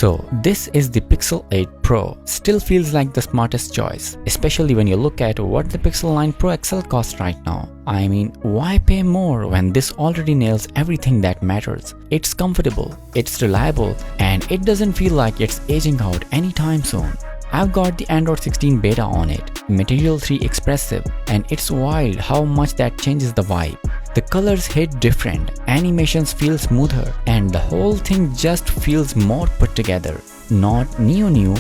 So this is the Pixel 8 Pro. Still feels like the smartest choice, especially when you look at what the Pixel 9 Pro XL costs right now. I mean, why pay more when this already nails everything that matters? It's comfortable, it's reliable, and it doesn't feel like it's aging out anytime soon. I've got the Android 16 beta on it, Material 3 Expressive, and it's wild how much that changes the vibe. The colors hit different, animations feel smoother, and the whole thing just feels more put together. Not new,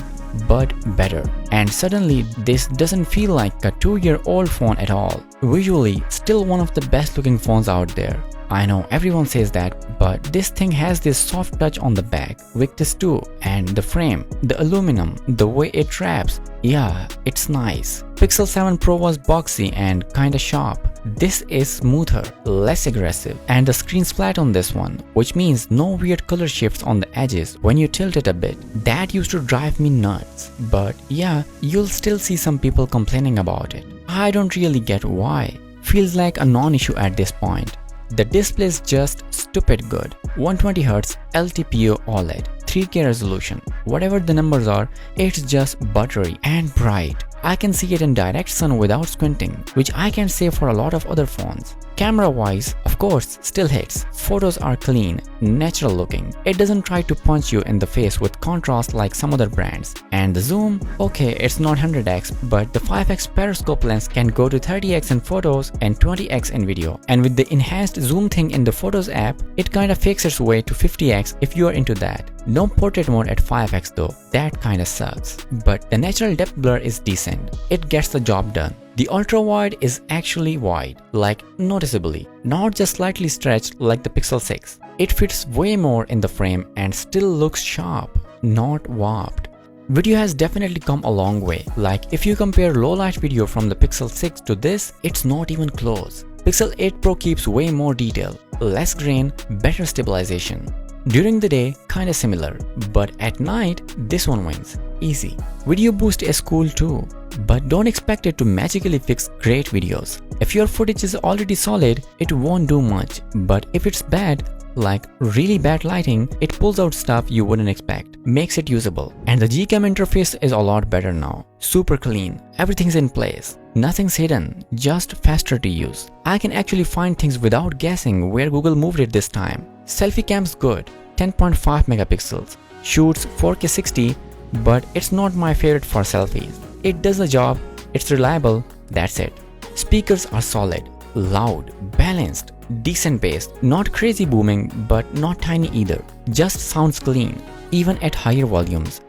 but better. And suddenly, this doesn't feel like a 2-year-old phone at all. Visually, still one of the best looking phones out there. I know everyone says that, but this thing has this soft touch on the back, Victus too, and the frame, the aluminum, the way it wraps, yeah, it's nice. Pixel 7 Pro was boxy and kinda sharp. This is smoother, less aggressive, and the screen's flat on this one, which means no weird color shifts on the edges when you tilt it a bit. That used to drive me nuts, but yeah, you'll still see some people complaining about it. I don't really get why. Feels like a non-issue at this point. The display is just stupid good. 120Hz LTPO OLED, 3K resolution. Whatever the numbers are, it's just buttery and bright. I can see it in direct sun without squinting, which I can't say for a lot of other phones. Camera-wise, of course, still hits. Photos are clean, natural looking. It doesn't try to punch you in the face with contrast like some other brands. And the zoom, okay, it's not 100x, but the 5x periscope lens can go to 30x in photos and 20x in video. And with the enhanced zoom thing in the Photos app, it kinda fakes its way to 50x if you are into that. No portrait mode at 5x though, that kinda sucks. But the natural depth blur is decent. It gets the job done. The ultra wide is actually wide, like noticeably, not just slightly stretched like the Pixel 6. It fits way more in the frame and still looks sharp, not warped. Video has definitely come a long way, like if you compare low light video from the Pixel 6 to this, it's not even close. Pixel 8 Pro keeps way more detail, less grain, better stabilization. During the day, kinda similar, but at night, this one wins. Easy. Video boost is cool too, but don't expect it to magically fix great videos. If your footage is already solid, it won't do much, but if it's bad, like really bad lighting, it pulls out stuff you wouldn't expect, makes it usable. And the Gcam interface is a lot better now. Super clean, everything's in place. Nothing's hidden, just faster to use. I can actually find things without guessing where Google moved it this time. Selfie cam's good, 10.5 megapixels, shoots 4K 60, but it's not my favorite for selfies. It does the job, it's reliable, that's it. Speakers are solid, loud, balanced, decent bass, not crazy booming but not tiny either, just sounds clean, even at higher volumes.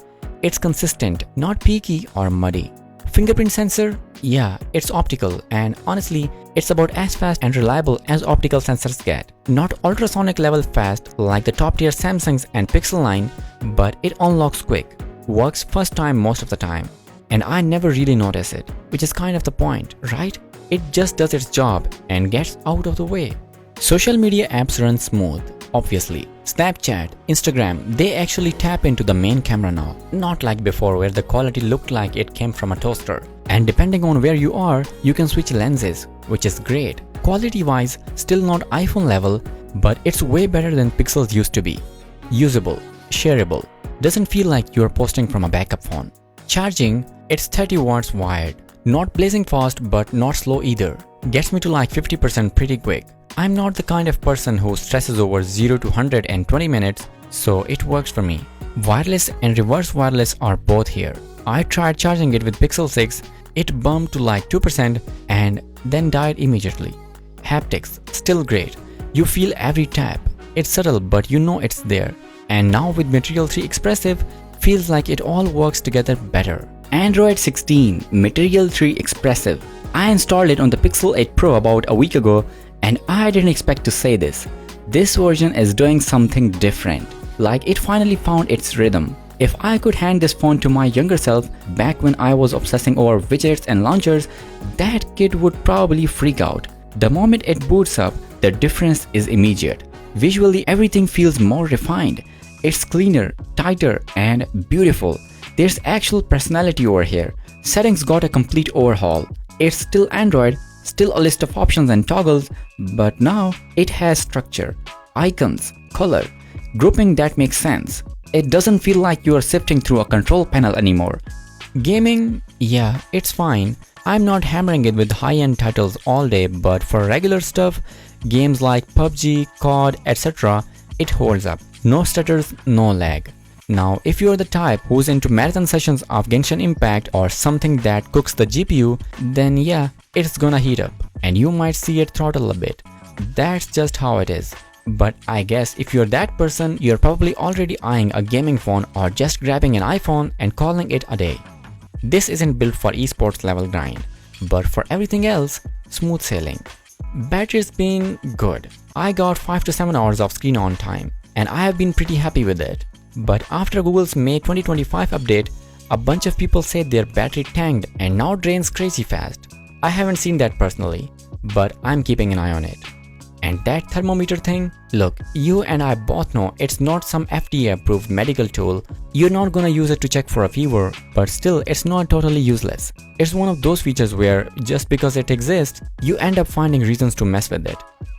It's consistent, not peaky or muddy. Fingerprint sensor? Yeah, it's optical and honestly, it's about as fast and reliable as optical sensors get. Not ultrasonic level fast like the top tier Samsungs and Pixel 9, but it unlocks quick. Works first time most of the time. And I never really notice it, which is kind of the point, right? It just does its job and gets out of the way. Social media apps run smooth, obviously. Snapchat, Instagram, they actually tap into the main camera now. Not like before where the quality looked like it came from a toaster. And depending on where you are, you can switch lenses, which is great. Quality-wise, still not iPhone level, but it's way better than Pixels used to be. Usable, shareable, doesn't feel like you're posting from a backup phone. Charging, it's 30 watts wired. Not blazing fast but not slow either. Gets me to like 50% pretty quick. I'm not the kind of person who stresses over 0 to 100 in 20 minutes, so it works for me. Wireless and reverse wireless are both here. I tried charging it with Pixel 6, it bumped to like 2% and then died immediately. Haptics, still great. You feel every tap. It's subtle but you know it's there. And now with Material 3 Expressive, feels like it all works together better. Android 16 Material 3 Expressive. I installed it on the Pixel 8 Pro about a week ago and I didn't expect to say this. This version is doing something different. Like it finally found its rhythm. If I could hand this phone to my younger self back when I was obsessing over widgets and launchers, that kid would probably freak out. The moment it boots up, the difference is immediate. Visually, everything feels more refined. It's cleaner, tighter, and beautiful. There's actual personality over here. Settings got a complete overhaul. It's still Android, still a list of options and toggles, but now it has structure, icons, color, grouping that makes sense. It doesn't feel like you are sifting through a control panel anymore. Gaming, yeah, it's fine. I'm not hammering it with high-end titles all day, but for regular stuff, games like PUBG, COD, etc., it holds up. No stutters, no lag. Now, if you're the type who's into marathon sessions of Genshin Impact or something that cooks the GPU, then yeah, it's gonna heat up, and you might see it throttle a bit. That's just how it is. But I guess if you're that person, you're probably already eyeing a gaming phone or just grabbing an iPhone and calling it a day. This isn't built for esports level grind, but for everything else, smooth sailing. Battery's been good. I got 5 to 7 hours of screen on time, and I have been pretty happy with it. But after Google's May 2025 update, a bunch of people said their battery tanked and now drains crazy fast. I haven't seen that personally, but I'm keeping an eye on it. And that thermometer thing? Look, you and I both know it's not some FDA-approved medical tool. You're not gonna use it to check for a fever, but still it's not totally useless. It's one of those features where, just because it exists, you end up finding reasons to mess with it.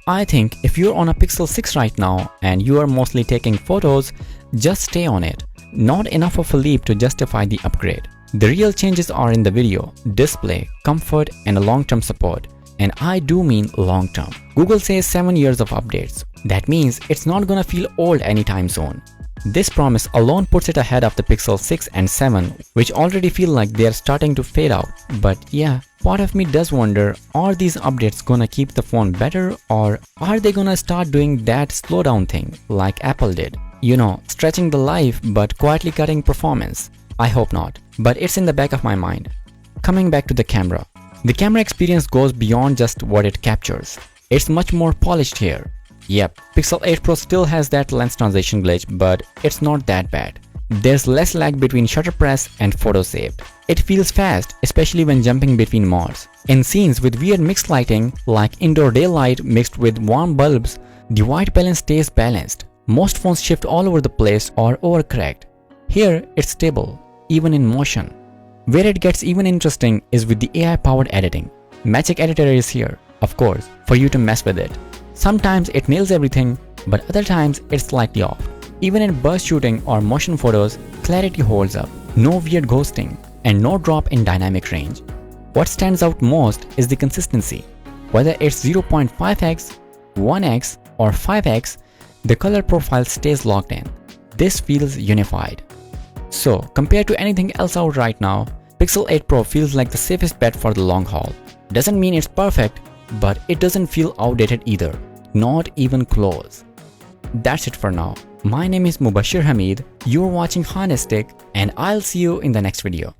I think if you're on a Pixel 6 right now and you are mostly taking photos, just stay on it. Not enough of a leap to justify the upgrade. The real changes are in the video, display, comfort, and a long-term support. And I do mean long term. Google says 7 years of updates. That means it's not gonna feel old anytime soon. This promise alone puts it ahead of the Pixel 6 and 7, which already feel like they're starting to fade out. But yeah, part of me does wonder, are these updates gonna keep the phone better, or are they gonna start doing that slowdown thing like Apple did? You know, stretching the life but quietly cutting performance. I hope not, but it's in the back of my mind. Coming back to the camera. The camera experience goes beyond just what it captures. It's much more polished here. Yep, Pixel 8 Pro still has that lens transition glitch, but it's not that bad. There's less lag between shutter press and photo saved. It feels fast, especially when jumping between modes. In scenes with weird mixed lighting, like indoor daylight mixed with warm bulbs, the white balance stays balanced. Most phones shift all over the place or overcorrect. Here, it's stable, even in motion. Where it gets even interesting is with the AI-powered editing. Magic Editor is here, of course, for you to mess with it. Sometimes it nails everything, but other times it's slightly off. Even in burst shooting or motion photos, clarity holds up, no weird ghosting, and no drop in dynamic range. What stands out most is the consistency. Whether it's 0.5x, 1x, or 5x, the color profile stays locked in. This feels unified. So, compared to anything else out right now, Pixel 8 Pro feels like the safest bet for the long haul. Doesn't mean it's perfect, but it doesn't feel outdated either. Not even close. That's it for now. My name is Mubashir Hamid, you're watching Honestic, and I'll see you in the next video.